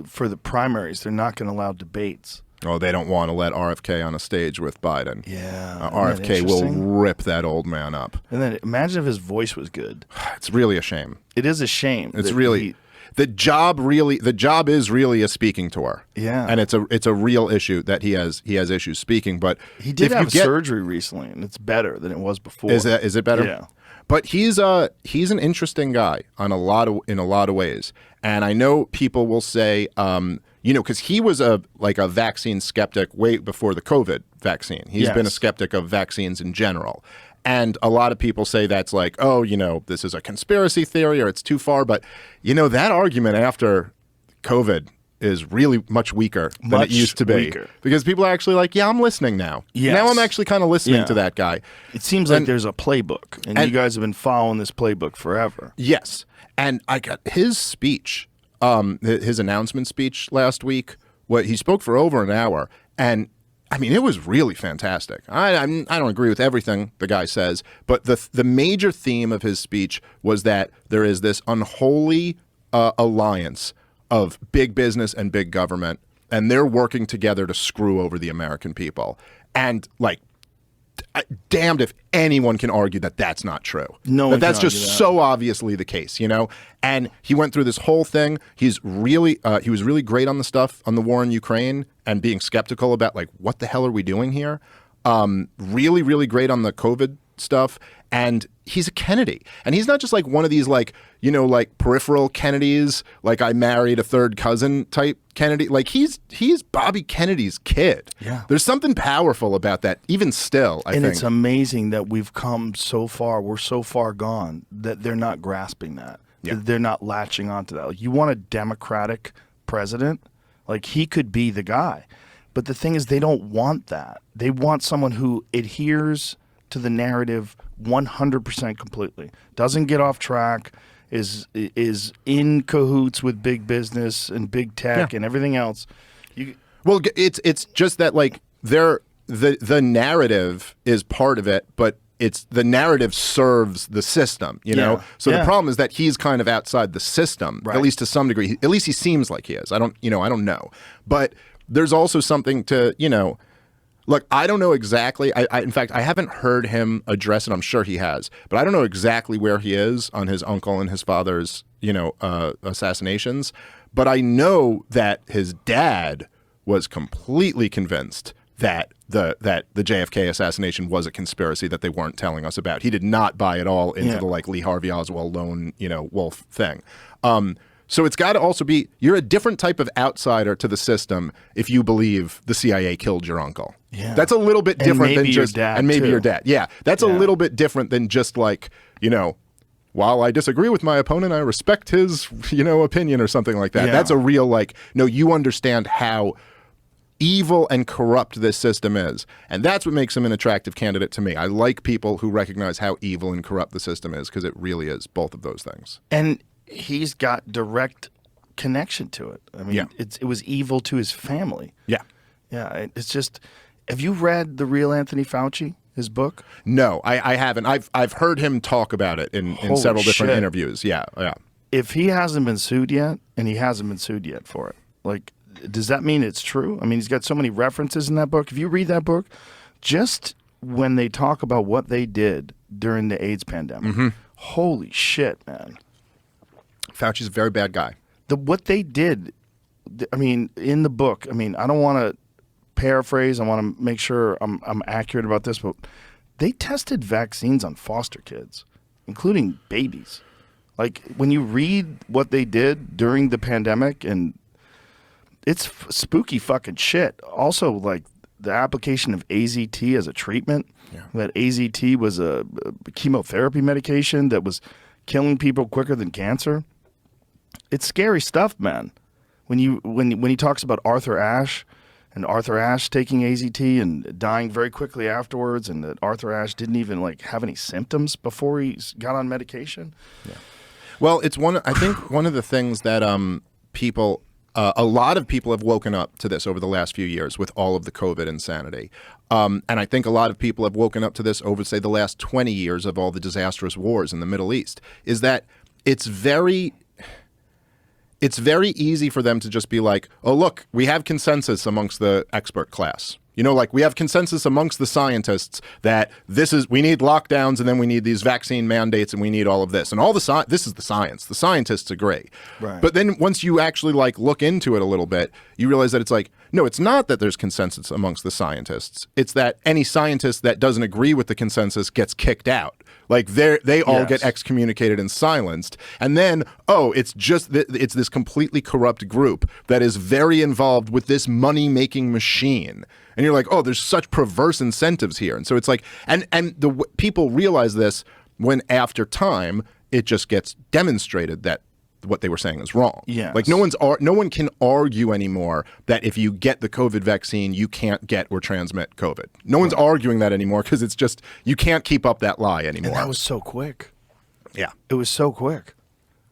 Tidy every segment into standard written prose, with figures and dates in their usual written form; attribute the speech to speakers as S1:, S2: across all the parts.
S1: for the primaries, they're not going to allow debates.
S2: Oh, they don't want to let RFK on a stage with Biden.
S1: Yeah.
S2: RFK will rip that old man up.
S1: And then imagine if his voice was good.
S2: It's really a shame.
S1: It is a shame.
S2: It's really the job is really a speaking tour.
S1: Yeah.
S2: And it's a real issue that he has issues speaking, but
S1: he did have surgery recently, and it's better than it was before.
S2: Is it better?
S1: Yeah.
S2: But he's an interesting guy in a lot of ways. And I know people will say because he was a vaccine skeptic way before the COVID vaccine. He's been a skeptic of vaccines in general. And a lot of people say that's like, oh, this is a conspiracy theory or it's too far. But, that argument after COVID is really much weaker than it used to be. Because people are actually like, yeah, I'm listening now.
S1: Yes.
S2: Now I'm actually kind of listening to that guy.
S1: It seems like there's a playbook, and you guys have been following this playbook forever.
S2: Yes. And I got his speech, his announcement speech last week. He spoke for over an hour, and I mean, it was really fantastic. I don't agree with everything the guy says, but the major theme of his speech was that there is this unholy alliance of big business and big government, and they're working together to screw over the American people. And damned if anyone can argue that that's not true. That's just so obviously the case, And he went through this whole thing. He was really great on the stuff on the war in Ukraine and being skeptical about what the hell are we doing here? Really, really great on the COVID stuff. And he's a Kennedy. And he's not just one of these peripheral Kennedys, I married a third cousin type Kennedy. He's Bobby Kennedy's kid.
S1: Yeah.
S2: There's something powerful about that, even still, I think.
S1: And it's amazing that we've come so far. We're so far gone that they're not grasping that.
S2: Yeah.
S1: They're not latching onto that. You want a Democratic president? He could be the guy. But the thing is, they don't want that. They want someone who adheres to the narrative 100% completely, doesn't get off track, is in cahoots with big business and big tech and everything else.
S2: Well, it's just that the narrative is part of it, but the narrative serves the system, know. So the problem is that he's kind of outside the system, at least to some degree. At least he seems like he is. I don't know, but there's also something to Look, I don't know exactly. In fact, I haven't heard him address it. I'm sure he has, but I don't know exactly where he is on his uncle and his father's, assassinations. But I know that his dad was completely convinced that the JFK assassination was a conspiracy that they weren't telling us about. He did not buy it all into the Lee Harvey Oswald lone, wolf thing. So it's got to also be, you're a different type of outsider to the system if you believe the CIA killed your uncle.
S1: Yeah.
S2: That's a little bit different than just
S1: your dad,
S2: and maybe
S1: too.
S2: your dad. Yeah, that's a little bit different than just while I disagree with my opponent, I respect his opinion or something like that.
S1: Yeah.
S2: That's a real no, you understand how evil and corrupt this system is, and that's what makes him an attractive candidate to me. I like people who recognize how evil and corrupt the system is, because it really is both of those things.
S1: And he's got direct connection to it. I mean, it was evil to his family.
S2: Yeah.
S1: Yeah, it's just, have you read The Real Anthony Fauci, his book?
S2: No, I haven't. I've heard him talk about it in several different interviews. Yeah.
S1: If he hasn't been sued yet, and he hasn't been sued yet for it, does that mean it's true? I mean, he's got so many references in that book. If you read that book, just when they talk about what they did during the AIDS pandemic, holy shit, man.
S2: Fauci's a very bad guy.
S1: What they did, I mean, in the book, I mean, I don't want to paraphrase. I want to make sure I'm accurate about this, but they tested vaccines on foster kids, including babies. When you read what they did during the pandemic, and it's spooky fucking shit. Also, the application of AZT as a treatment. Yeah. That AZT was a chemotherapy medication that was killing people quicker than cancer. It's scary stuff, man. When he talks about Arthur Ashe and Arthur Ashe taking AZT and dying very quickly afterwards, and that Arthur Ashe didn't even have any symptoms before he got on medication.
S2: Yeah. Well, I think one of the things that people, a lot of people have woken up to this over the last few years with all of the COVID insanity. And I think a lot of people have woken up to this over, say, the last 20 years of all the disastrous wars in the Middle East, is that it's very it's very easy for them to just be like, oh, look, we have consensus amongst the expert class. You know, like we have consensus amongst the scientists that we need lockdowns and then we need these vaccine mandates and we need all of this. And this is the science. The scientists agree.
S1: Right.
S2: But then once you actually like look into it a little bit, you realize that it's like, no, it's not that there's consensus amongst the scientists. It's that any scientist that doesn't agree with the consensus gets kicked out. Like they all get excommunicated and silenced. And then, it's this completely corrupt group that is very involved with this money-making machine. And you're like, there's such perverse incentives here. And so it's like, and the people realize this when after time, it just gets demonstrated that what they were saying is wrong.
S1: Yes.
S2: Like no one can argue anymore that if you get the COVID vaccine, you can't get or transmit COVID. No one's arguing that anymore because it's just, you can't keep up that lie anymore.
S1: And that was so quick.
S2: Yeah.
S1: It was so quick.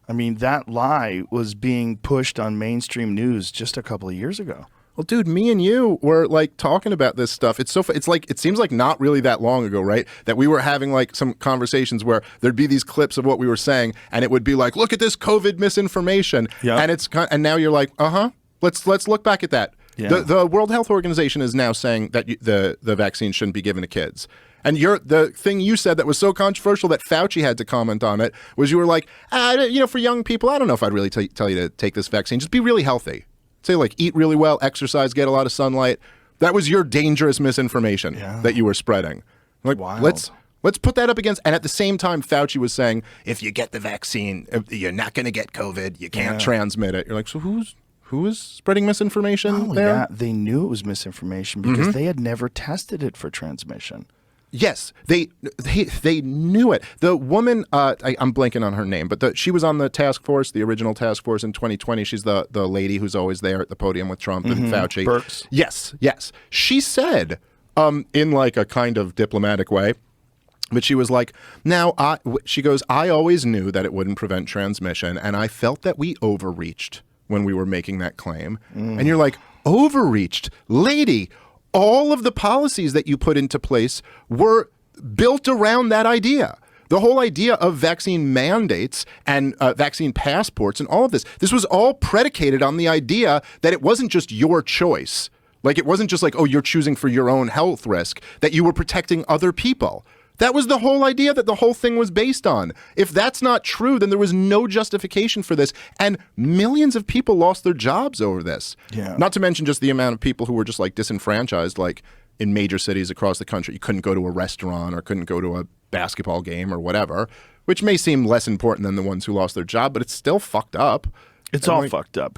S1: I mean, that lie was being pushed on mainstream news just a couple of years ago.
S2: Well, dude, me and you were like talking about this stuff. It's like it seems like not really that long ago, right? That we were having like some conversations where there'd be these clips of what we were saying, and it would be like, look at this COVID misinformation, and now you're like, let's look back at that. Yeah. The World Health Organization is now saying that the vaccine shouldn't be given to kids. And the thing you said that was so controversial that Fauci had to comment on it was you were like, for young people, I don't know if I'd really tell you to take this vaccine. Just be really healthy. Say like eat really well, exercise, get a lot of sunlight. That was your dangerous misinformation that you were spreading. Like, let's put that up against. And at the same time, Fauci was saying, if you get the vaccine, you're not going to get COVID. You can't transmit it. You're like, so who is spreading misinformation
S1: Not only
S2: there?
S1: that, they knew it was misinformation because they had never tested it for transmission.
S2: Yes, they knew it. The woman, I'm blanking on her name, but she was on the task force, the original task force in 2020. She's the lady who's always there at the podium with Trump and Fauci.
S1: Birx.
S2: Yes. She said, in like a kind of diplomatic way, but she was like, she goes, I always knew that it wouldn't prevent transmission, and I felt that we overreached when we were making that claim. And you're like, overreached? Lady, all of the policies that you put into place were built around that idea. The whole idea of vaccine mandates and vaccine passports and all of this was all predicated on the idea that it wasn't just your choice. Like it wasn't just like, you're choosing for your own health risk, that you were protecting other people. That was the whole idea that the whole thing was based on. If that's not true, then there was no justification for this. And millions of people lost their jobs over this.
S1: Yeah.
S2: Not to mention just the amount of people who were just like disenfranchised, like in major cities across the country. You couldn't go to a restaurant or couldn't go to a basketball game or whatever, which may seem less important than the ones who lost their job, but it's still fucked up.
S1: It's all fucked up.